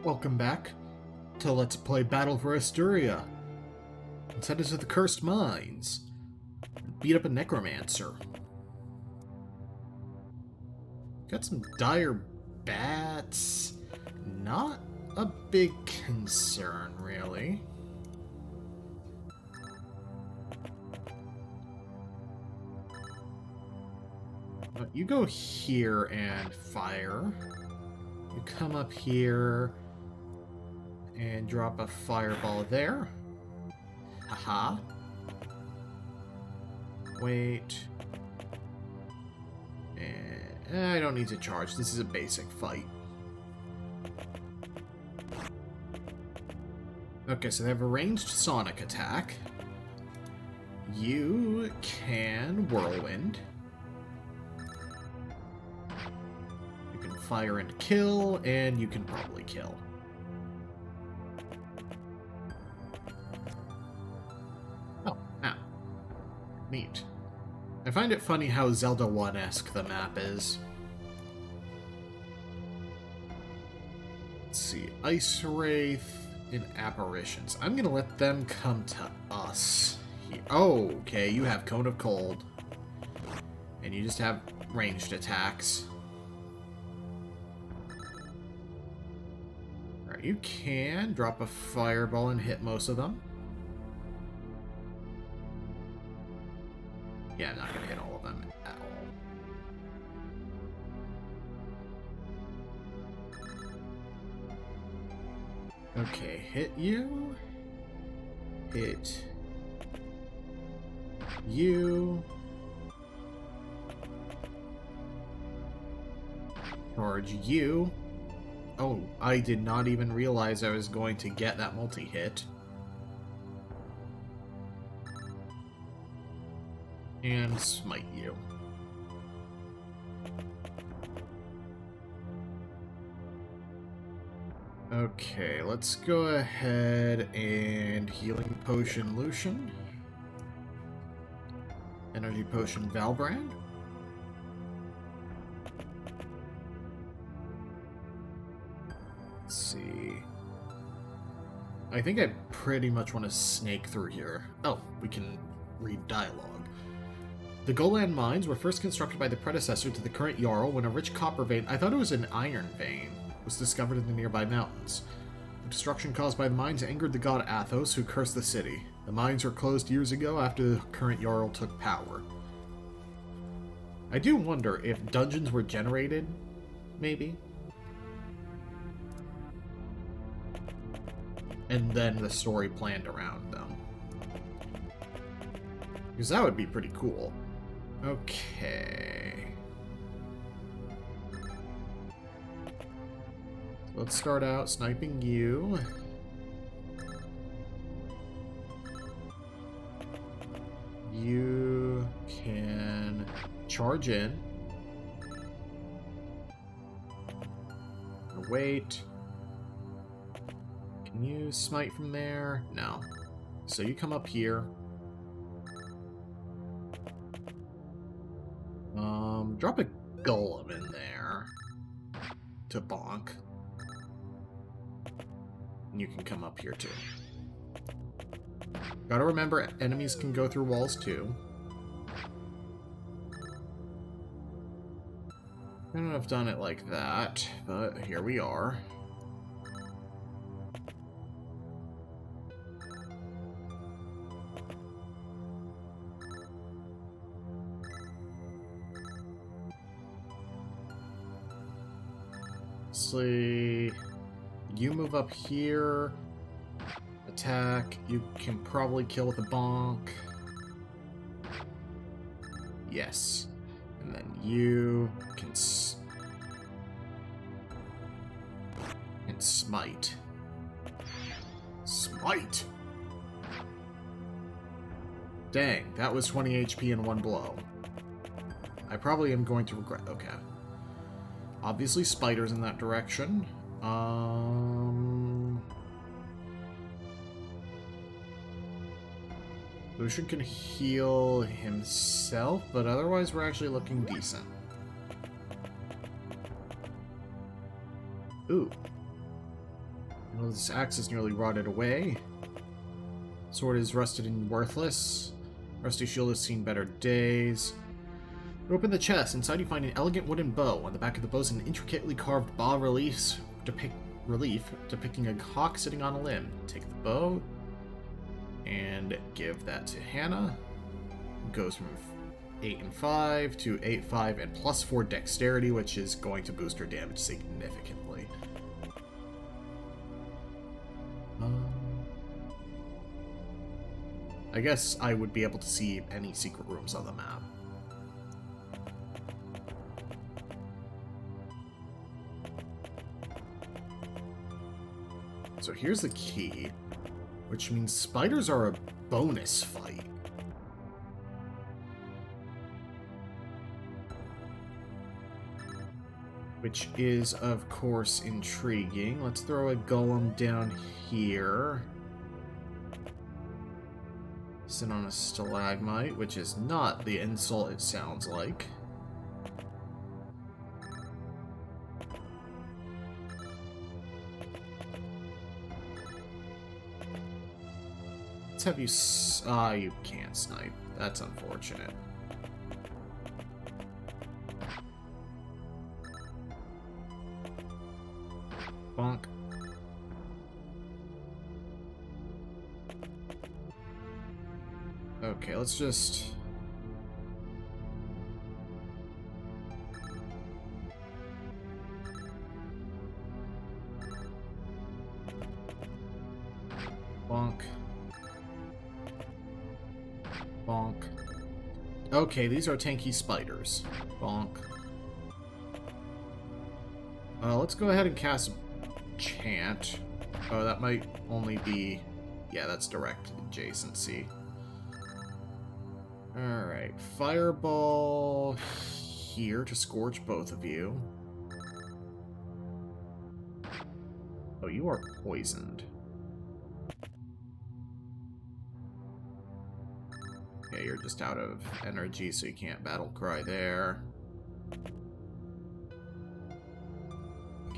Welcome back to Let's Play Battle for Esturia. Let's head into the Cursed Mines and beat up a necromancer. Got some dire bats. Not a big concern, really. But you go here and fire. You come up here and drop a fireball there. Haha. Wait. And I don't need to charge. This is a basic fight. Okay, so they have a ranged sonic attack. You can whirlwind. You can fire and kill, and you can probably kill. Oh, ah. Neat. I find it funny how Zelda 1-esque the map is. Let's see. Ice Wraith and Apparitions. I'm gonna let them come to us. Oh, okay, you have Cone of Cold. And you just have ranged attacks. Alright, you can drop a fireball and hit most of them. Yeah, I'm not going to hit all of them at all. Okay, hit you. Hit you. Charge you. Oh, I did not even realize I was going to get that multi-hit. And smite you. Okay, let's go ahead and Healing Potion Lucian. Energy Potion Valbrand. Let's see. I think I pretty much want to snake through here. Oh, we can read dialogue. The Golan mines were first constructed by the predecessor to the current Jarl when a rich copper vein, I thought it was an iron vein, was discovered in the nearby mountains. The destruction caused by the mines angered the god Athos, who cursed the city. The mines were closed years ago after the current Jarl took power. I do wonder if dungeons were generated, maybe? And then the story planned around them. Because that would be pretty cool. Okay. Let's start out sniping you. You can charge in. Wait. Can you smite from there? No. So you come up here. Drop a golem in there to bonk. And you can come up here too. Gotta remember, enemies can go through walls too. I don't know if I've done it like that, but here we are. You move up here, attack, you can probably kill with a bonk. Yes. And then you can smite. Smite! Dang, that was 20 HP in one blow. I probably am going to regret... Okay. Obviously, spiders in that direction. Lucian can heal himself, but otherwise we're actually looking decent. Ooh. Well, this axe is nearly rotted away. Sword is rusted and worthless. Rusty shield has seen better days. You open the chest. Inside you find an elegant wooden bow. On the back of the bow is an intricately carved bas-relief depicting a hawk sitting on a limb. Take the bow and give that to Hannah. Goes from 8 and 5 to 8, 5, and +4 dexterity, which is going to boost her damage significantly. I guess I would be able to see any secret rooms on the map. So here's the key, which means spiders are a bonus fight. Which is, of course, intriguing. Let's throw a golem down here. Sit on a stalagmite, which is not the insult it sounds like. Let's have you... you can't snipe. That's unfortunate. Bonk. Okay, let's just... Bonk. Bonk. Okay, these are tanky spiders. Bonk. Let's go ahead and cast Chant. Oh, that might only be... Yeah, that's direct adjacency. Alright, Fireball here to scorch both of you. Oh, you are poisoned. Okay, you're just out of energy, so you can't battle cry there.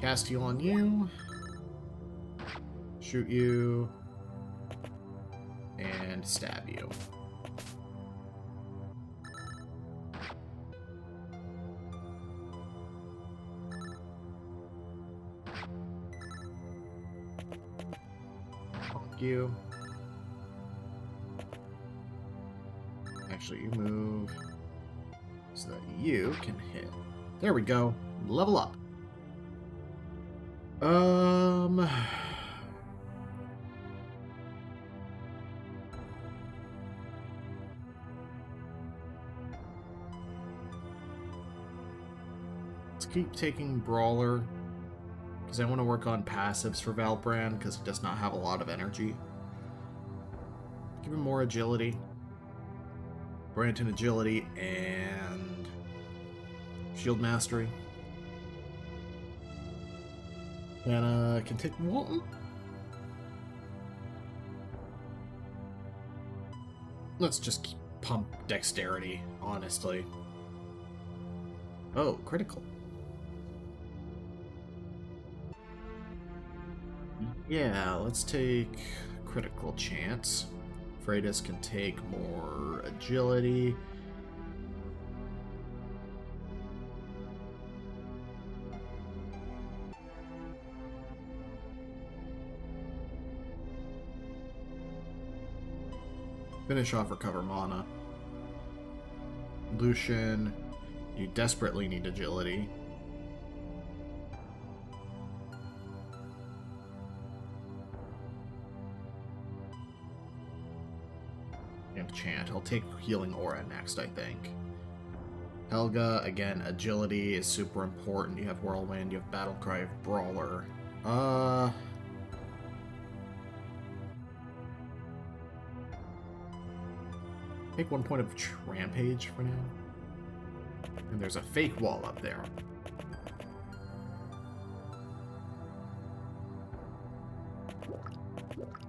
Cast heal on you. Shoot you. And stab you. You. Actually, you move so that you can hit. There we go. Level up. Let's keep taking Brawler. Because I want to work on passives for Valbrand, because he does not have a lot of energy. Give him more agility. Branton agility and shield mastery. And can take Walton. Let's just keep pump dexterity, honestly. Oh, critical. Yeah, let's take critical chance. Freitas can take more agility. Finish off recover mana. Lucian, you desperately need agility. Chant. I'll take Healing Aura next, I think. Helga, again, agility is super important. You have Whirlwind, you have Battle Cry of Brawler. Take 1 point of Rampage for now. And there's a fake wall up there.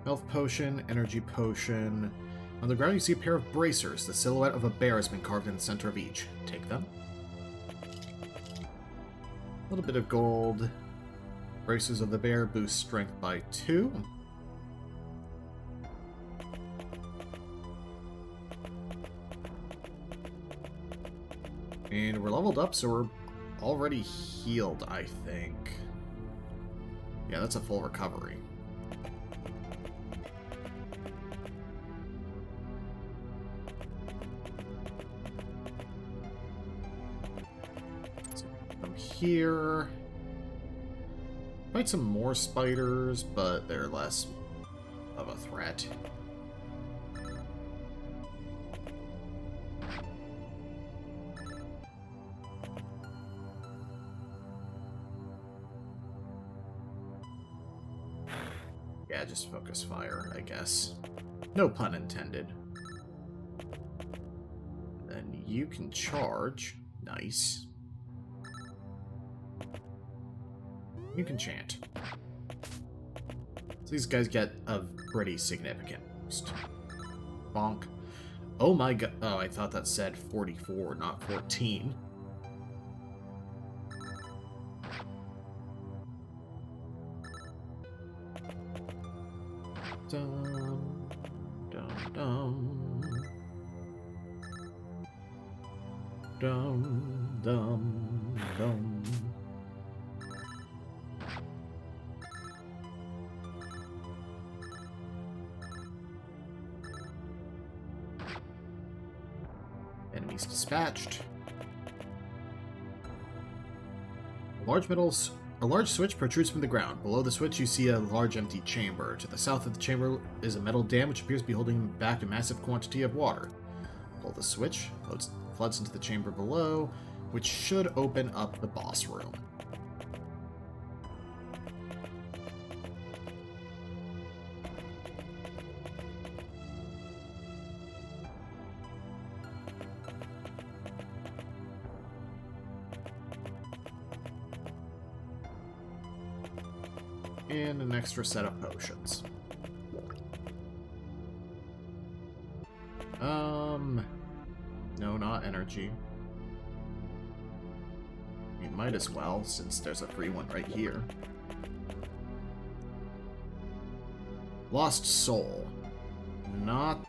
Health Potion, Energy Potion. On the ground you see a pair of bracers. The silhouette of a bear has been carved in the center of each. Take them. A little bit of gold. Braces of the Bear boost strength by 2. And we're leveled up, so we're already healed, I think. Yeah, that's a full recovery. So from here... Fight some more spiders, but they're less of a threat. Yeah, just focus fire, I guess. No pun intended. Then you can charge. Nice. You can chant. So these guys get a pretty significant boost. Bonk. Oh my god. Oh, I thought that said 44, not 14. Dum, dum, dum. Dum, dum, dum. Enemies dispatched. A large switch protrudes from the ground. Below the switch, you see a large empty chamber. To the south of the chamber is a metal dam which appears to be holding back a massive quantity of water. Pull the switch, floods into the chamber below, which should open up the boss room. And an extra set of potions. No, not energy. We might as well, since there's a free one right here. Lost Soul. Not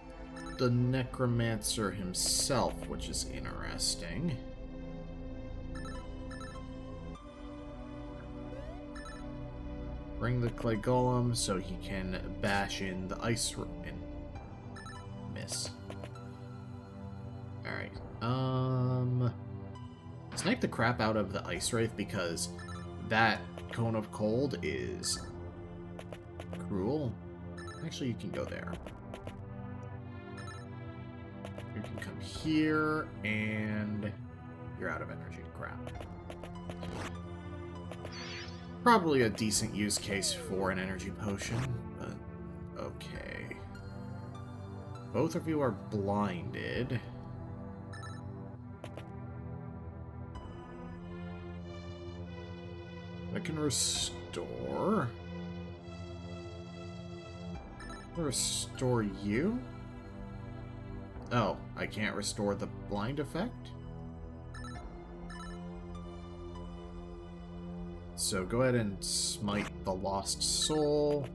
the Necromancer himself, which is interesting. Bring the clay golem so he can bash in the ice and miss. Alright. Snipe the crap out of the ice wraith because that cone of cold is cruel. Actually, you can go there. You can come here and you're out of energy. Crap. Probably a decent use case for an energy potion, but okay. Both of you are blinded. I can restore. Restore you? Oh, I can't restore the blind effect? So go ahead and smite the Lost Soul.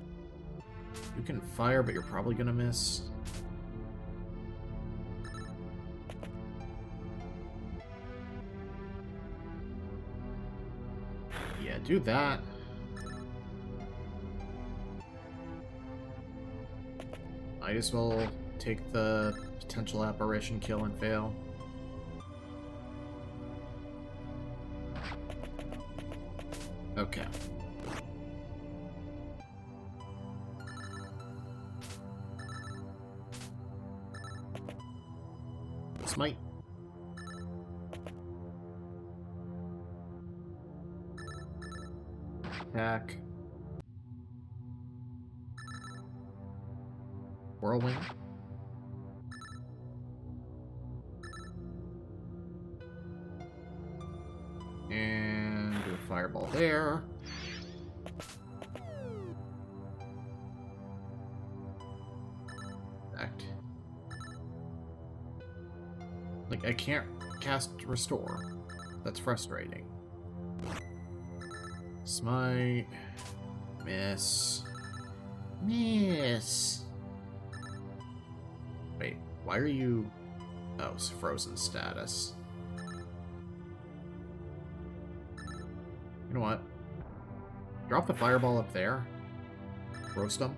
You can fire, but you're probably gonna miss. Yeah, do that. Might as well take the potential apparition kill and fail. Okay. Smite. Attack. Whirlwind. And do a fireball there. Act. Like, I can't cast Restore. That's frustrating. Smite. Miss. Miss. Wait, why are you... Oh, it's frozen status. You know what? Drop the fireball up there. Roast them.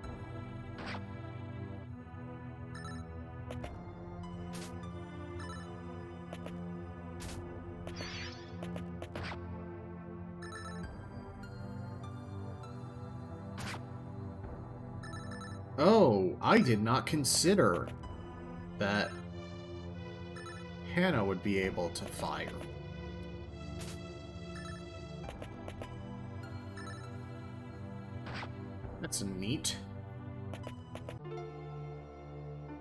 Oh, I did not consider that Hannah would be able to fire. That's neat.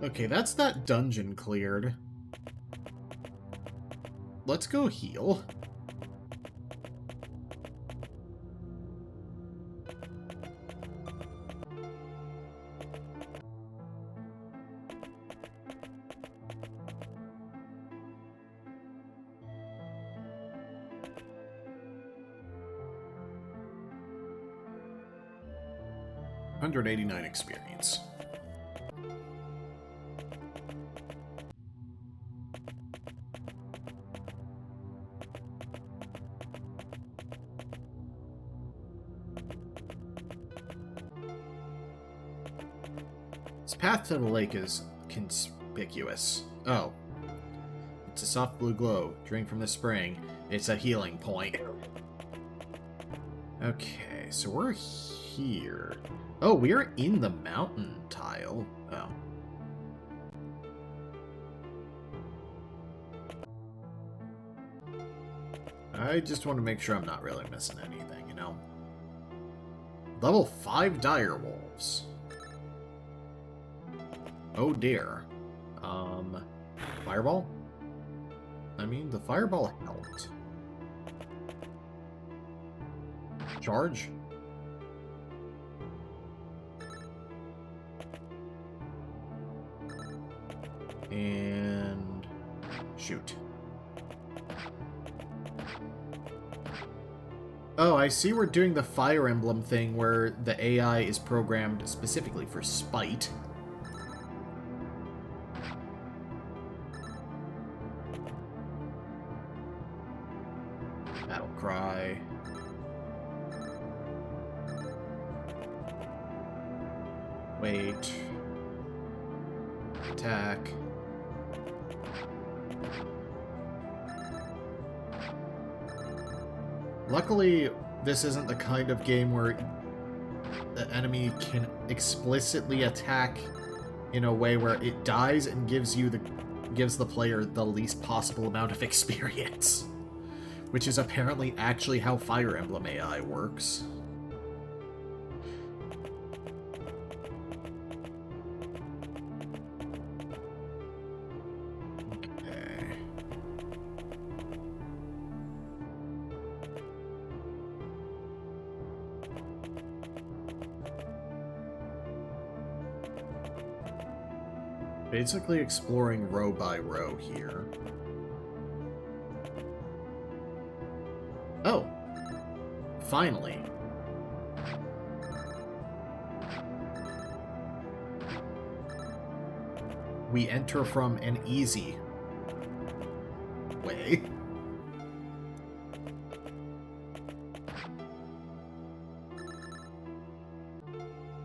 Okay, that's that dungeon cleared. Let's go heal. $189 experience. This path to the lake is conspicuous. Oh. It's a soft blue glow. Drink from the spring. It's a healing point. Okay, so we're here. Oh, we are in the mountain tile. Oh. I just want to make sure I'm not really missing anything, you know? Level 5 dire wolves. Oh dear. Fireball? I mean, the fireball helped. Charge? And shoot. Oh, I see we're doing the Fire Emblem thing where the AI is programmed specifically for spite. Battle cry. Wait. Attack. Luckily, this isn't the kind of game where the enemy can explicitly attack in a way where it dies and gives the player the least possible amount of experience, which is apparently actually how Fire Emblem AI works. Basically exploring row by row here. Oh! Finally. We enter from an easy way.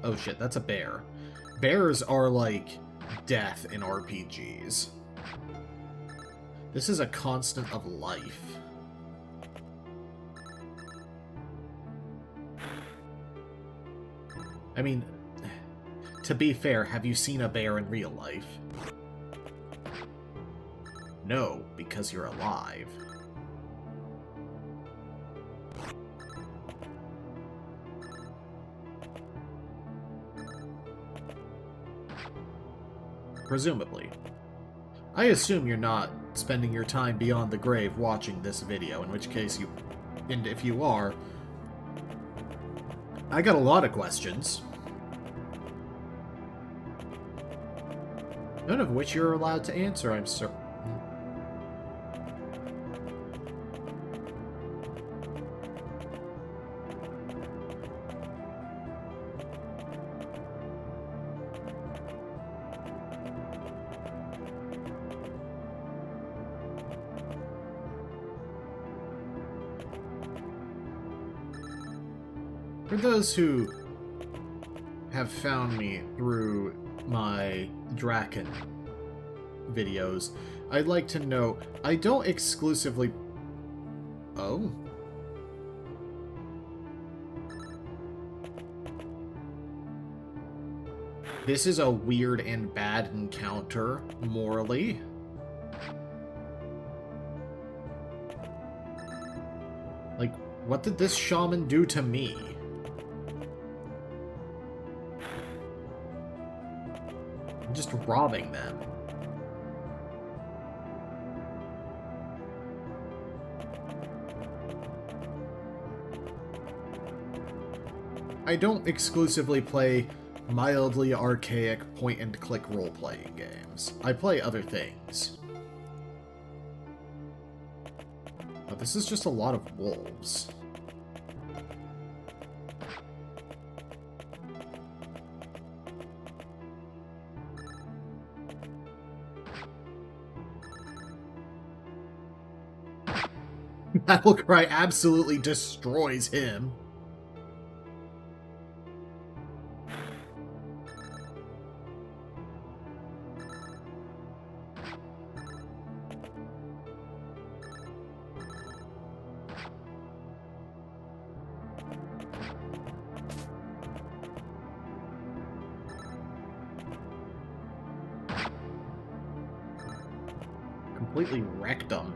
Oh shit, that's a bear. Bears are like death in RPGs. This is a constant of life. I mean, to be fair, have you seen a bear in real life? No, because you're alive. Presumably. I assume you're not spending your time beyond the grave watching this video, in which case you... And if you are... I got a lot of questions. None of which you're allowed to answer, I'm certain. For those who have found me through my Draken videos, I'd like to know, I don't exclusively... Oh? This is a weird and bad encounter, morally. Like, what did this shaman do to me? I'm just robbing them. I don't exclusively play mildly archaic point-and-click role-playing games. I play other things. But this is just a lot of wolves. Battle Cry absolutely destroys him. Completely wrecked them.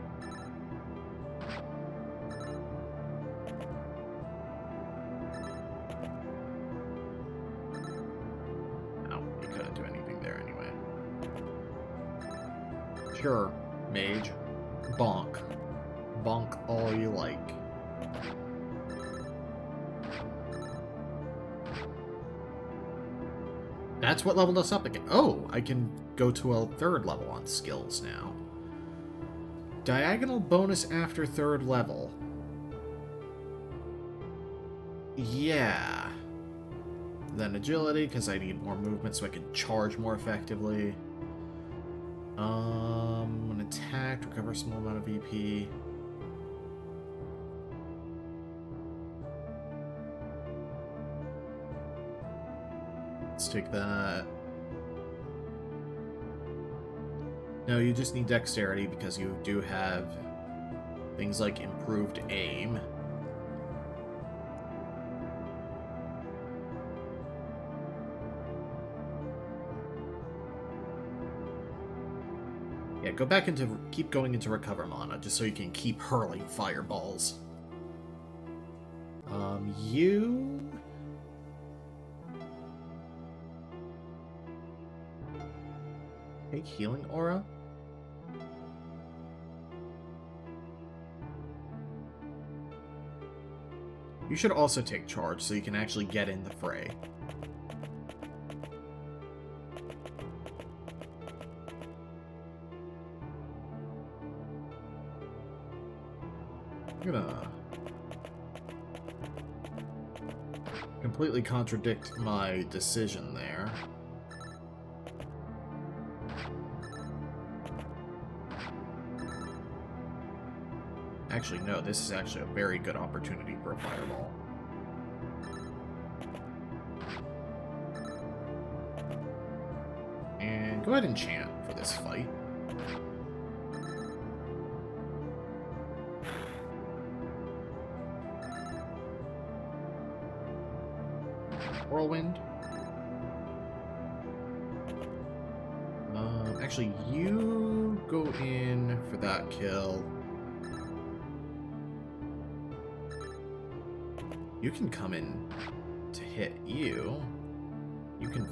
Oh, he couldn't do anything there anyway. Sure, mage. Bonk. Bonk all you like. That's what leveled us up again. Oh, I can go to a 3rd level on skills now. Diagonal bonus after 3rd level. Yeah. Then agility, because I need more movement so I can charge more effectively. When attacked, recover a small amount of EP. Let's take that. No, you just need dexterity because you do have things like improved aim. Yeah, go back into... keep going into recover mana, just so you can keep hurling fireballs. You... Take healing aura? You should also take charge so you can actually get in the fray. I'm gonna completely contradict my decision there. Actually, no, this is actually a very good opportunity for a fireball. And go ahead and chant for this fight. Whirlwind. Actually, you go in for that kill. You can come in to hit you. You can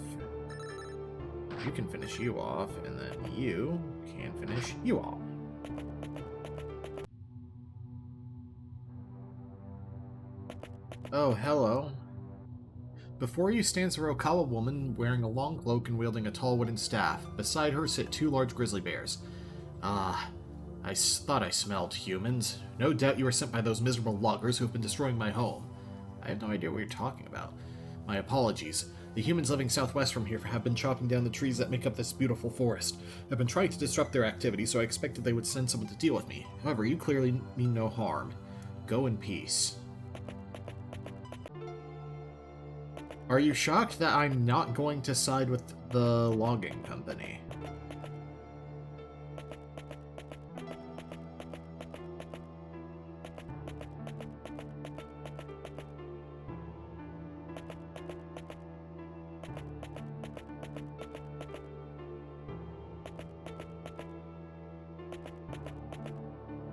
finish you off, and then you can finish you off. Oh, hello. Before you stands a Rokawa woman wearing a long cloak and wielding a tall wooden staff. Beside her sit 2 large grizzly bears. Ah, I thought I smelled humans. No doubt you were sent by those miserable loggers who have been destroying my home. I have no idea what you're talking about. My apologies. The humans living southwest from here have been chopping down the trees that make up this beautiful forest. I've been trying to disrupt their activity, so I expected they would send someone to deal with me. However, you clearly mean no harm. Go in peace. Are you shocked that I'm not going to side with the logging company?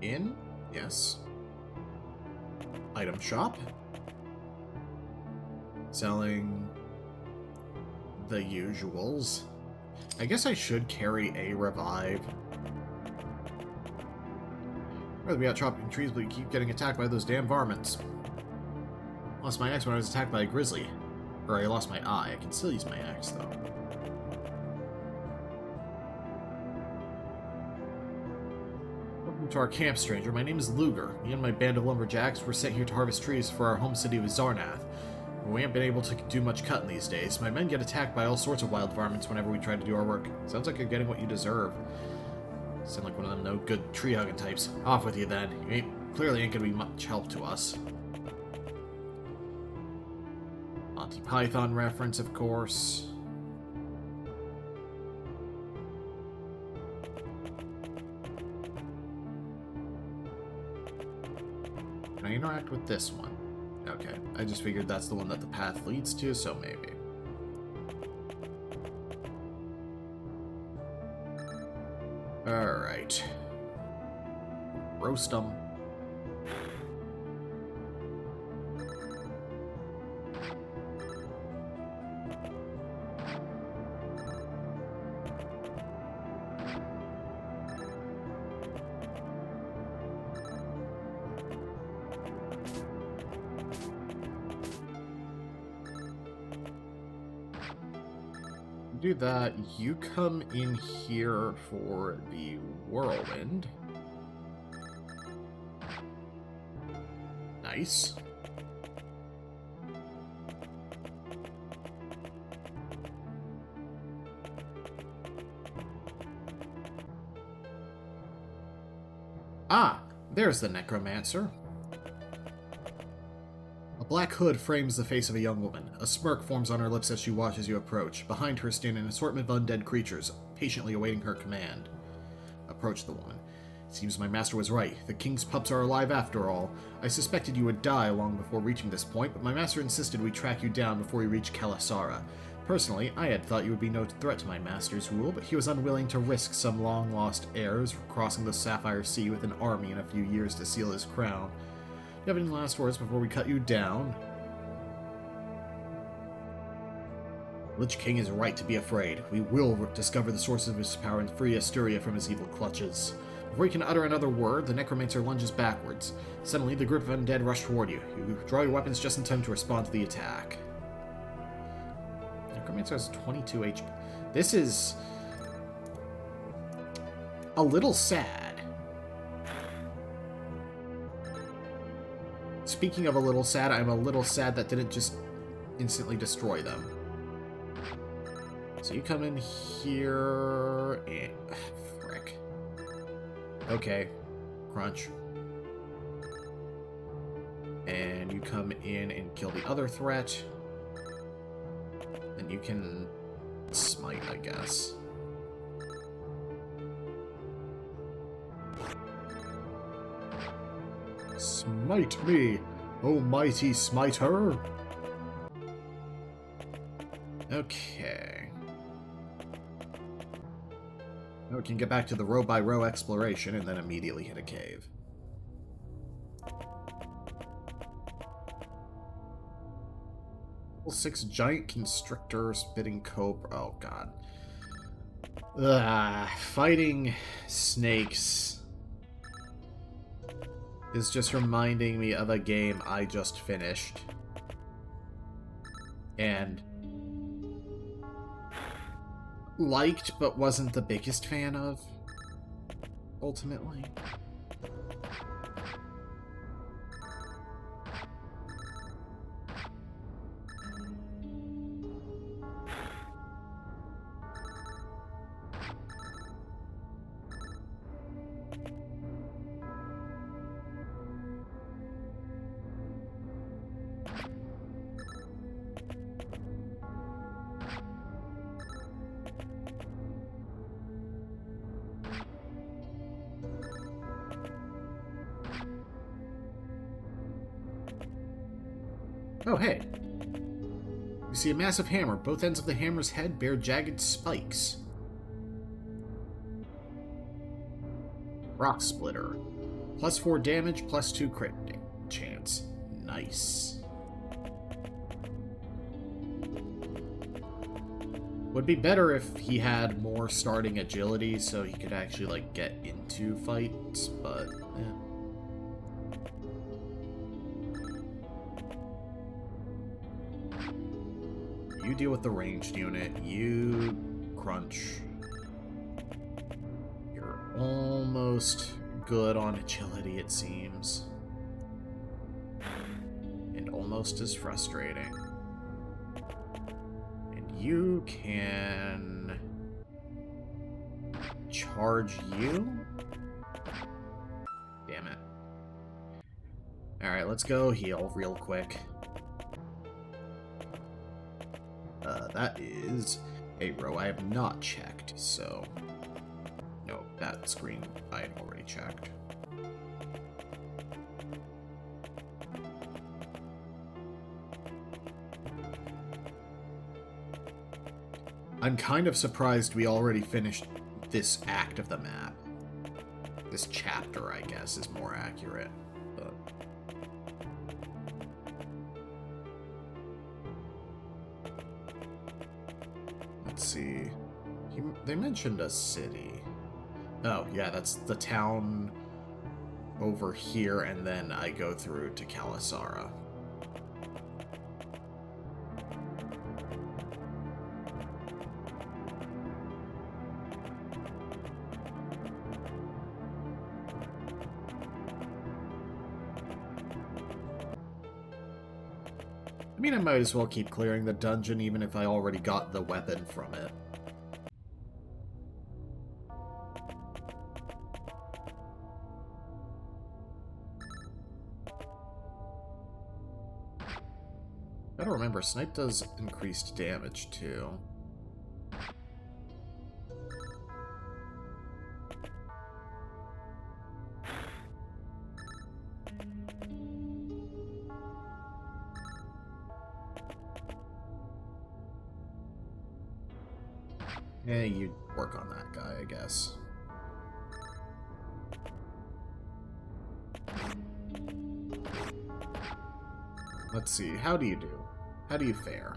In? Yes. Item shop. Selling the usuals. I guess I should carry a revive. I'd rather be out chopping trees, but you keep getting attacked by those damn varmints. Lost my axe when I was attacked by a grizzly. Or I lost my eye. I can still use my axe, though. Welcome to our camp, stranger. My name is Luger. Me and my band of lumberjacks were sent here to harvest trees for our home city of Zarnath. We haven't been able to do much cutting these days. My men get attacked by all sorts of wild varmints whenever we try to do our work. Sounds like you're getting what you deserve. Sound like one of them no good tree hugging types. Off with you then. You clearly ain't gonna be much help to us. Monty Python reference, of course. Can I interact with this one? Okay, I just figured that's the one that the path leads to, so maybe. Alright. Roast them. Do that, you come in here for the whirlwind. Nice. Ah, there's the necromancer. A black hood frames the face of a young woman. A smirk forms on her lips as she watches you approach. Behind her stand an assortment of undead creatures, patiently awaiting her command. Approach the woman. Seems my master was right. The king's pups are alive after all. I suspected you would die long before reaching this point, but my master insisted we track you down before you reach Kalasara. Personally, I had thought you would be no threat to my master's rule, but he was unwilling to risk some long-lost heirs crossing the Sapphire Sea with an army in a few years to seal his crown. Do you have any last words before we cut you down? Lich King is right to be afraid. We will discover the sources of his power and free Esturia from his evil clutches. Before you can utter another word, the necromancer lunges backwards. Suddenly, the group of undead rush toward you. You draw your weapons just in time to respond to the attack. Necromancer has 22 HP. This is a little sad. Speaking of a little sad, I'm a little sad that didn't just instantly destroy them. So you come in here and... frick. Okay. Crunch. And you come in and kill the other threat. Then you can smite, I guess. Smite me, O mighty smiter! Okay. Now we can get back to the row-by-row exploration and then immediately hit a cave. Level 6 giant constrictor spitting cobra. Oh god. Fighting snakes is just reminding me of a game I just finished. And liked, but wasn't the biggest fan of, ultimately. Oh, hey. You see a massive hammer. Both ends of the hammer's head bear jagged spikes. Rock Splitter. +4 damage, +2 crit chance. Nice. Would be better if he had more starting agility so he could actually, like, get into fights, but, eh. You deal with the ranged unit. You crunch. You're almost good on agility, it seems. And almost as frustrating. And you can charge you? Damn it. Alright, let's go heal real quick. That is a row I have not checked, so... No, that screen I had already checked. I'm kind of surprised we already finished this act of the map. This chapter, I guess, is more accurate. But... Let's see. They mentioned a city. Oh, yeah, that's the town over here, and then I go through to Kalisara. I mean, I might as well keep clearing the dungeon even if I already got the weapon from it. Gotta remember, Snipe does increased damage too. Yeah, you work on that guy, I guess. Let's see, how do you do? How do you fare?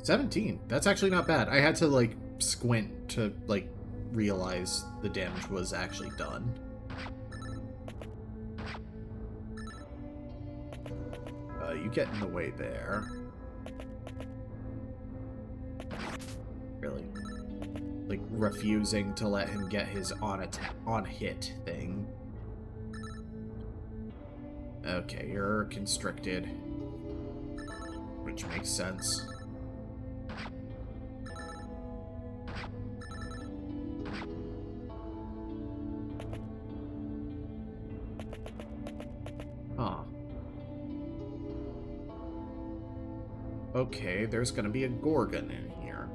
$17. That's actually not bad. I had to, like, squint to, like, realize the damage was actually done. You get in the way there. Really? Like, refusing to let him get his on-hit thing. Okay, you're constricted. Which makes sense. Huh. Okay, there's gonna be a Gorgon in here.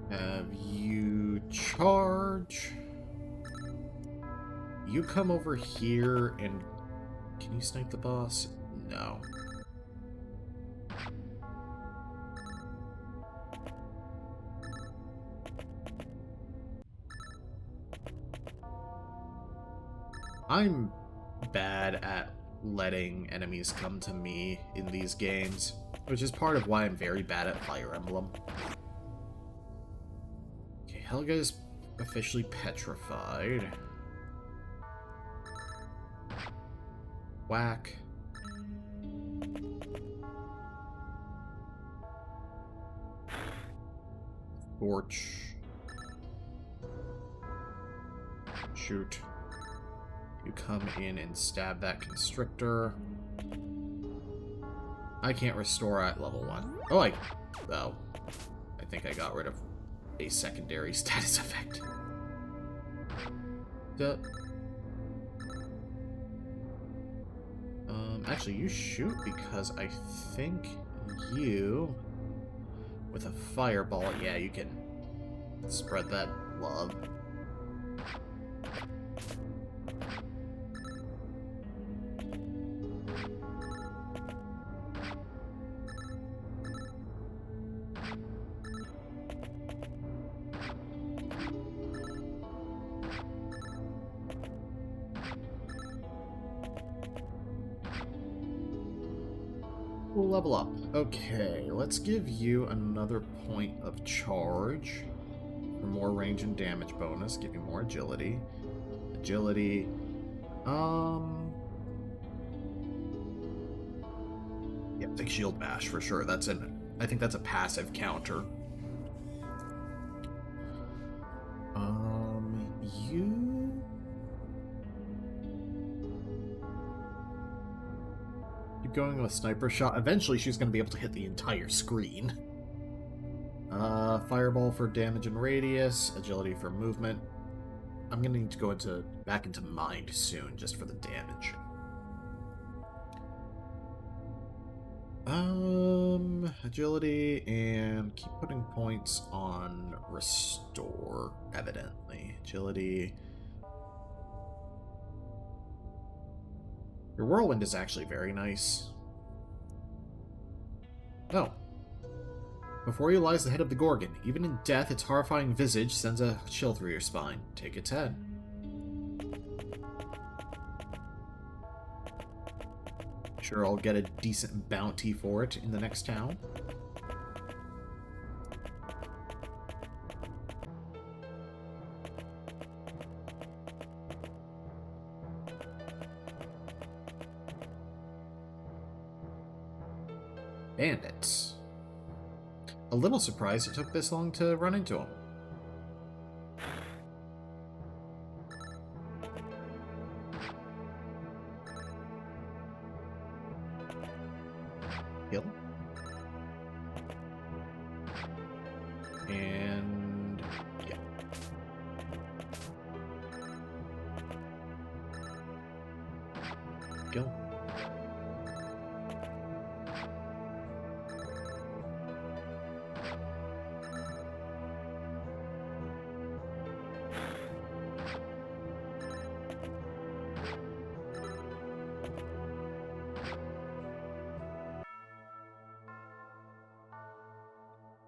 Have you charge? You come over here and... Can you snipe the boss? No. I'm bad at letting enemies come to me in these games, which is part of why I'm very bad at Fire Emblem. Okay, Helga is officially petrified. Whack. Scorch. Shoot. You come in and stab that constrictor. I can't restore at level 1. Oh, I think I got rid of a secondary status effect. Duh. Actually, you shoot because I think you, with a fireball, yeah, you can spread that love. We'll level up. Okay, let's give you another point of charge for more range and damage bonus. Give you more agility. Agility. Yeah, think shield bash for sure. I think that's a passive counter. You keep going with sniper shot. Eventually, she's going to be able to hit the entire screen. Fireball for damage and radius. Agility for movement. I'm going to need to go back into mind soon, just for the damage. Agility, and keep putting points on restore, evidently. Agility. Your whirlwind is actually very nice. Oh. Before you lies the head of the Gorgon. Even in death, its horrifying visage sends a chill through your spine. Take its head. Sure, I'll get a decent bounty for it in the next town. Bandits. A little surprised it took this long to run into them. Kill. And yeah. Kill.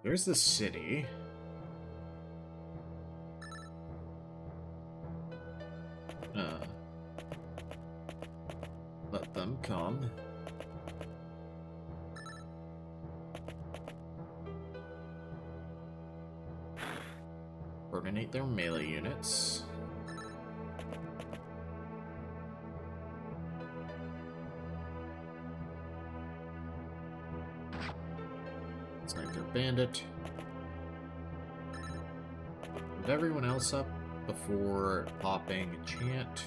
There's the city. Let them come. Coordinate their melee units. Snipe their bandit. Move everyone else up before popping chant.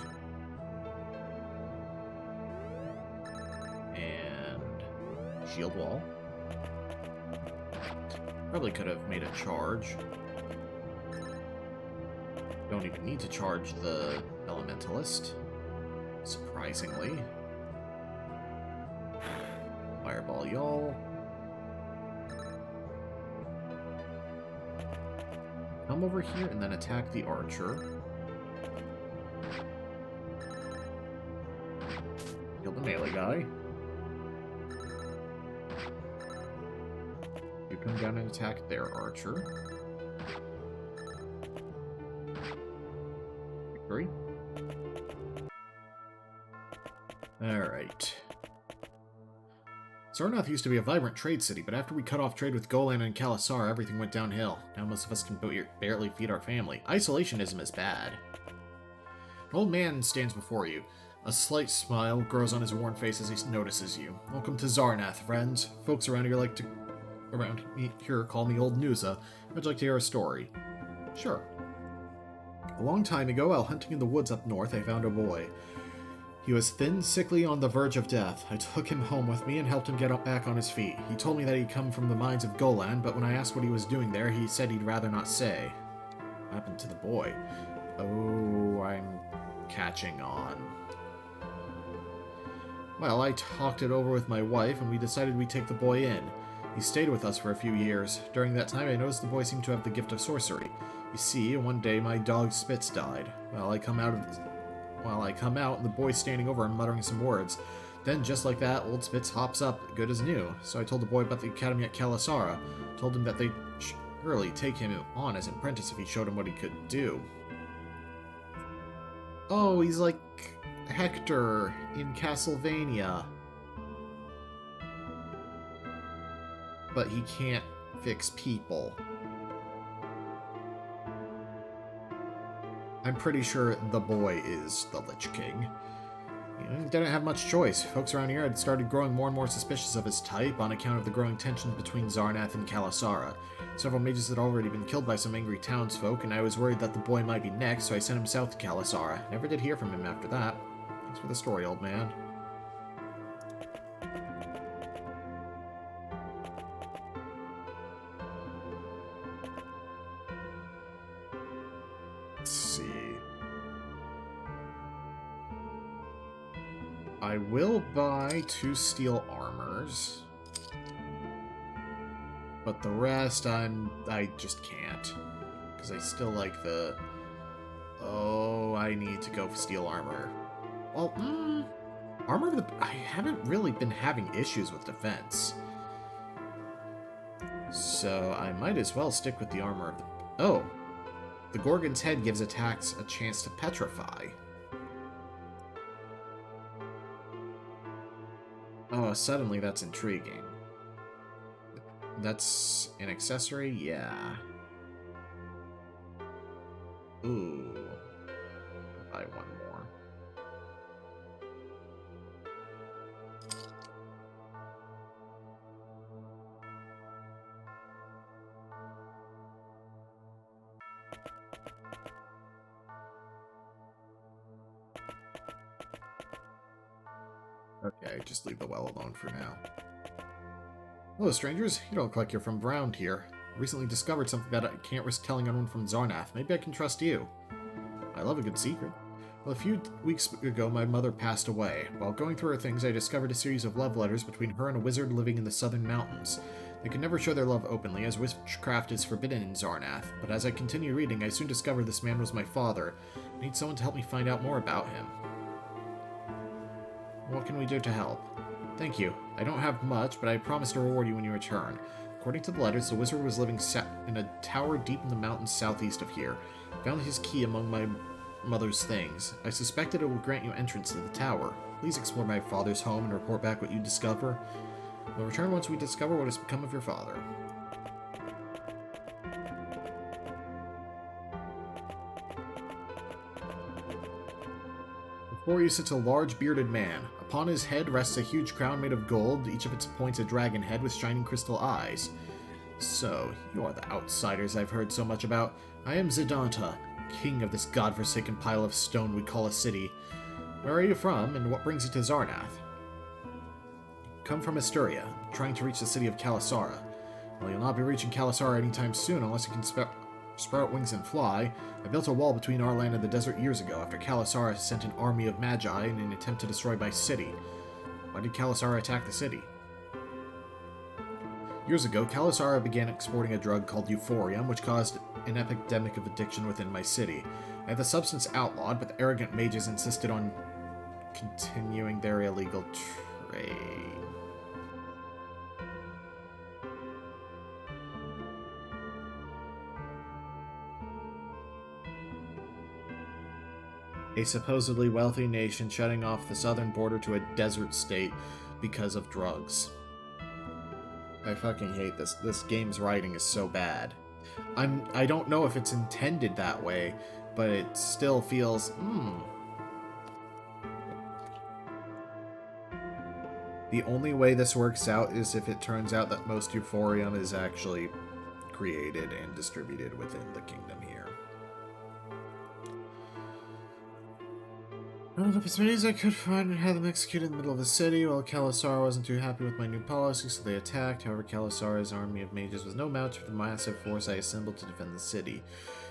And shield wall. Probably could have made a charge. Don't even need to charge the elementalist, surprisingly. Fireball y'all. Come over here and then attack the archer. Kill the melee guy. You come down and attack their archer. Victory. Alright. Sarnath used to be a vibrant trade city, but after we cut off trade with Golan and Kalasar, everything went downhill. Now most of us can barely feed our family. Isolationism is bad. An old man stands before you. A slight smile grows on his worn face as he notices you. Welcome to Zarnath, friends. Folks around here call me Old Nuza. I'd like to hear a story. Sure. A long time ago, while hunting in the woods up north, I found a boy. He was thin, sickly, on the verge of death. I took him home with me and helped him get back on his feet. He told me that he'd come from the mines of Golan, but when I asked what he was doing there, he said he'd rather not say. What happened to the boy? Oh, I'm catching on. Well, I talked it over with my wife, and we decided we'd take the boy in. He stayed with us for a few years. During that time, I noticed the boy seemed to have the gift of sorcery. You see, one day my dog Spitz died. Well, I come out, and the boy's standing over and muttering some words. Then, just like that, old Spitz hops up, good as new. So I told the boy about the academy at Kalasara. Told him that they'd surely take him on as an apprentice if he showed him what he could do. Oh, he's like Hector in Castlevania. But he can't fix people. I'm pretty sure the boy is the Lich King. He didn't have much choice. Folks around here had started growing more and more suspicious of his type on account of the growing tensions between Xarnath and Kalasara. Several mages had already been killed by some angry townsfolk, and I was worried that the boy might be next, so I sent him south to Kalasara. Never did hear from him after that. Thanks for the story, old man. Let's see. I will buy 2 steel armors. But the rest, I just can't. Because I still like the... Oh, I need to go for steel armor. Well, armor of the... I haven't really been having issues with defense. So I might as well stick with the armor of the... Oh! The Gorgon's head gives attacks a chance to petrify. Oh, suddenly that's intriguing. That's an accessory? Yeah. Ooh. Buy one more. Okay, just leave the well alone for now. Hello, strangers. You don't look like you're from around here. I recently discovered something that I can't risk telling anyone from Xarnath. Maybe I can trust you. I love a good secret. Well, a few weeks ago, my mother passed away. While going through her things, I discovered a series of love letters between her and a wizard living in the southern mountains. They could never show their love openly, as witchcraft is forbidden in Xarnath. But as I continued reading, I soon discovered this man was my father. I need someone to help me find out more about him. What can we do to help? Thank you. I don't have much, but I promise to reward you when you return. According to the letters, the wizard was living in a tower deep in the mountains southeast of here. I found his key among my mother's things. I suspected it would grant you entrance to the tower. Please explore my father's home and report back what you discover. We'll return once we discover what has become of your father. Before you sits a large bearded man. Upon his head rests a huge crown made of gold, each of its points a dragon head with shining crystal eyes. So, you are the outsiders I've heard so much about. I am Zidanta, king of this godforsaken pile of stone we call a city. Where are you from, and what brings you to Xarnath? Come from Esturia, trying to reach the city of Kalasara. Well, you'll not be reaching Kalasara anytime soon unless you can sprout wings and fly. I built a wall between our land and the desert years ago after Kalasara sent an army of magi in an attempt to destroy my city. Why did Kalasara attack the city? Years ago, Kalasara began exporting a drug called euphorium, which caused an epidemic of addiction within my city. I had the substance outlawed, but the arrogant mages insisted on continuing their illegal trade. A supposedly wealthy nation shutting off the southern border to a desert state because of drugs. I fucking hate this. This game's writing is so bad. I don't know if it's intended that way, but it still feels, The only way this works out is if it turns out that most euphorium is actually created and distributed within the kingdom here. I rounded up as many as I could find and had them executed in the middle of the city. While Kalasara wasn't too happy with my new policy, so they attacked. However, Kalasara's army of mages was no match for the massive force I assembled to defend the city.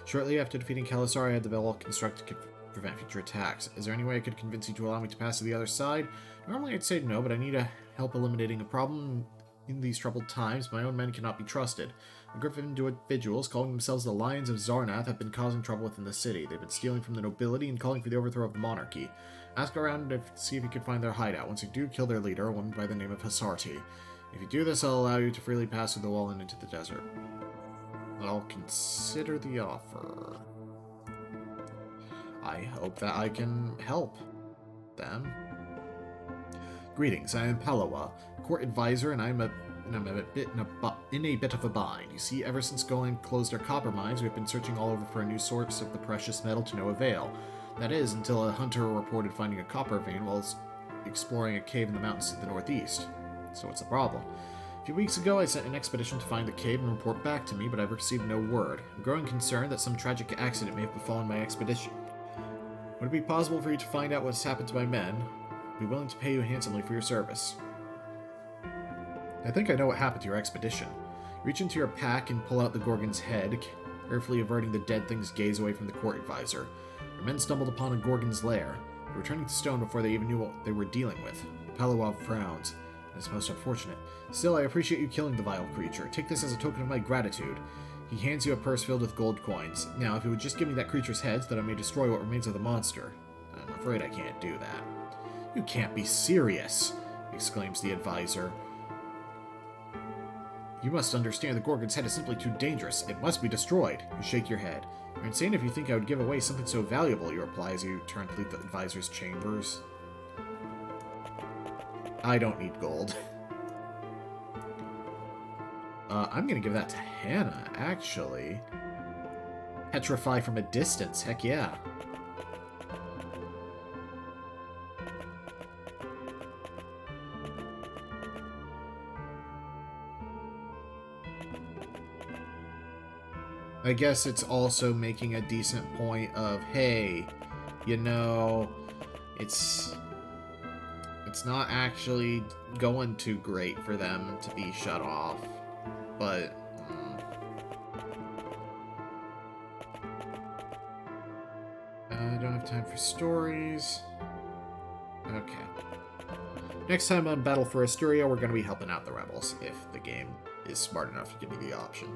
Shortly after defeating Kalasara, I had the well-constructed prevent future attacks. Is there any way I could convince you to allow me to pass to the other side? Normally I'd say no, but I need help eliminating a problem in these troubled times. My own men cannot be trusted. The Griffin individuals, calling themselves the Lions of Zarnath, have been causing trouble within the city. They've been stealing from the nobility and calling for the overthrow of the monarchy. Ask around to see if you can find their hideout. Once you do, kill their leader, a woman by the name of Hasarti. If you do this, I'll allow you to freely pass through the wall and into the desert. I'll consider the offer. I hope that I can help them. Greetings, I am Palawa, court advisor, and I'm in a bit of a bind. You see, ever since Golan closed our copper mines, we've been searching all over for a new source of the precious metal to no avail. That is, until a hunter reported finding a copper vein while exploring a cave in the mountains to the northeast. So what's the problem? A few weeks ago, I sent an expedition to find the cave and report back to me, but I've received no word. I'm growing concerned that some tragic accident may have befallen my expedition. Would it be possible for you to find out what's happened to my men? I'd be willing to pay you handsomely for your service. I think I know what happened to your expedition. Reach into your pack and pull out the Gorgon's head, carefully averting the dead thing's gaze away from the court advisor. Your men stumbled upon a Gorgon's lair. They were turning to stone before they even knew what they were dealing with. Palawa frowns. It's most unfortunate. Still, I appreciate you killing the vile creature. Take this as a token of my gratitude. He hands you a purse filled with gold coins. Now, if you would just give me that creature's head so that I may destroy what remains of the monster. I'm afraid I can't do that. You can't be serious, exclaims the advisor. You must understand the Gorgon's head is simply too dangerous. It must be destroyed. You shake your head. You're insane if you think I would give away something so valuable, you reply as you turn to leave the advisor's chambers. I don't need gold. I'm gonna give that to Hannah, actually. Petrify from a distance, heck yeah. I guess it's also making a decent point of, hey, you know, it's not actually going too great for them to be shut off, but I don't have time for stories. Okay. Next time on Battle for Esturia, we're going to be helping out the rebels, if the game is smart enough to give me the option.